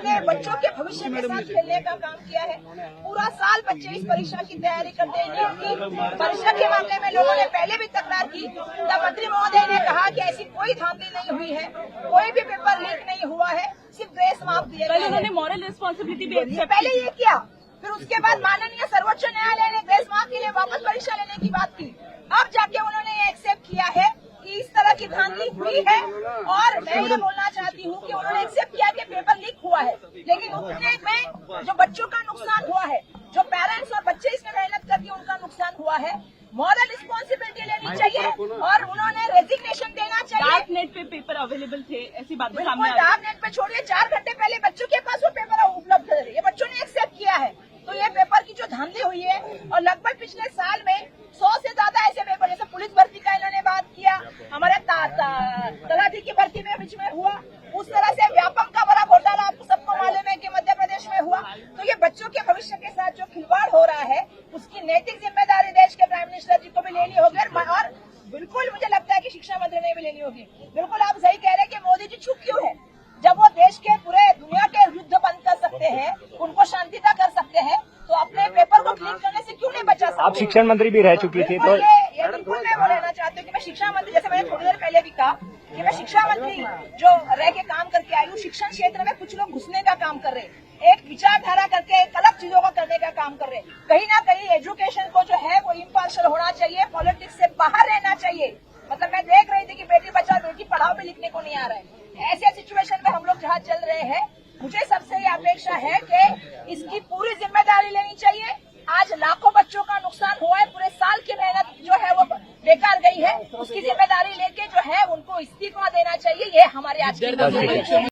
उन्होंने बच्चों के भविष्य के साथ खेलने का काम किया है। पूरा साल बच्चे इस परीक्षा की तैयारी करते हैं। परीक्षा के मामले में लोगों ने पहले भी तकरार की, तब मंत्री महोदय ने कहा कि ऐसी कोई धांधली नहीं हुई है, कोई भी पेपर लीक नहीं हुआ है, सिर्फ ग्रेस मार्क दिए गए। उन्होंने मॉरल रिस्पॉन्सिबिलिटी भी पहले ये किया, फिर उसके बाद माननीय सर्वोच्च न्यायालय ने ग्रेस मार्क के लिए वापस परीक्षा लेने की बात की। अब जाके उन्होंने ये एक्सेप्ट किया है कि इस तरह की धांधली हुई है, और मैं ये बोलना चाहती हूँ कि उन्होंने एक्सेप्ट किया कि पेपर लीक हुआ है, लेकिन उतने में जो बच्चों का नुकसान हुआ है, जो पेरेंट्स और बच्चे इसमें मेहनत करके उनका नुकसान हुआ है, मॉरल रिस्पॉन्सिबिलिटी लेनी चाहिए और उन्होंने रेजिग्नेशन देना चाहिए। डार्क नेट पे पेपर अवेलेबल थे, ऐसी बात बिल्कुल डार्क नेट पे छोड़िए, 4 घंटे पहले बच्चों के पास वो पेपर उपलब्ध है, ये बच्चों ने एक्सेप्ट किया है। तो ये पेपर की जो धांधली हुई है, और लगभग पिछले साल में 100 से ज्यादा ऐसे पेपर, जैसे पुलिस भर्ती का इन्होंने बात किया, हमारे तलाठी की भर्ती में बीच में हुआ, उस तरह से व्यापम का बड़ा घोटाला आपको सबको मालूम है कि मध्य प्रदेश में हुआ। तो ये बच्चों के भविष्य के साथ जो खिलवाड़ हो रहा है, उसकी नैतिक जिम्मेदारी देश के प्राइम मिनिस्टर जी को भी लेनी होगी, और बिल्कुल मुझे लगता है कि शिक्षा मंत्री ने भी लेनी होगी। बिल्कुल आप सही कह रहे हैं कि मोदी जी चुप क्यों है, जब वो देश के पूरे दुनिया के युद्ध बंद कर सकते हैं, उनको शांतिता कर सकते हैं, तो अपने पेपर को क्लीन करने से क्यों नहीं बचा सकते? आप शिक्षण मंत्री भी रह चुकी थी, तो ये बिल्कुल मैं वो रहना चाहती हूँ कि मैं शिक्षा मंत्री, जैसे मैंने थोड़ी देर पहले भी कहा कि मैं शिक्षा मंत्री जो रह के काम करके आई हूँ, शिक्षण क्षेत्र में कुछ लोग घुसने का काम कर रहे हैं, एक विचारधारा करके एक अलग चीजों को करने का काम कर रहे हैं। कहीं ना कहीं एजुकेशन को जो है वो इम्पार्शियल होना चाहिए, पॉलिटिक्स से बाहर रहना चाहिए। मतलब मैं देख रही थी कि बेटी बचाओ बेटी पढ़ाओ भी लिखने को नहीं आ रहा है। ऐसे सिचुएशन में हम लोग जहाँ चल रहे हैं, मुझे सबसे ये अपेक्षा है कि इसकी पूरी जिम्मेदारी लेनी चाहिए। आज लाखों बच्चों का नुकसान हुआ है, पूरे साल की मेहनत जो है वो बेकार गई है, उसकी जिम्मेदारी लेके जो है उनको इस्तीफा देना चाहिए। ये हमारे आज की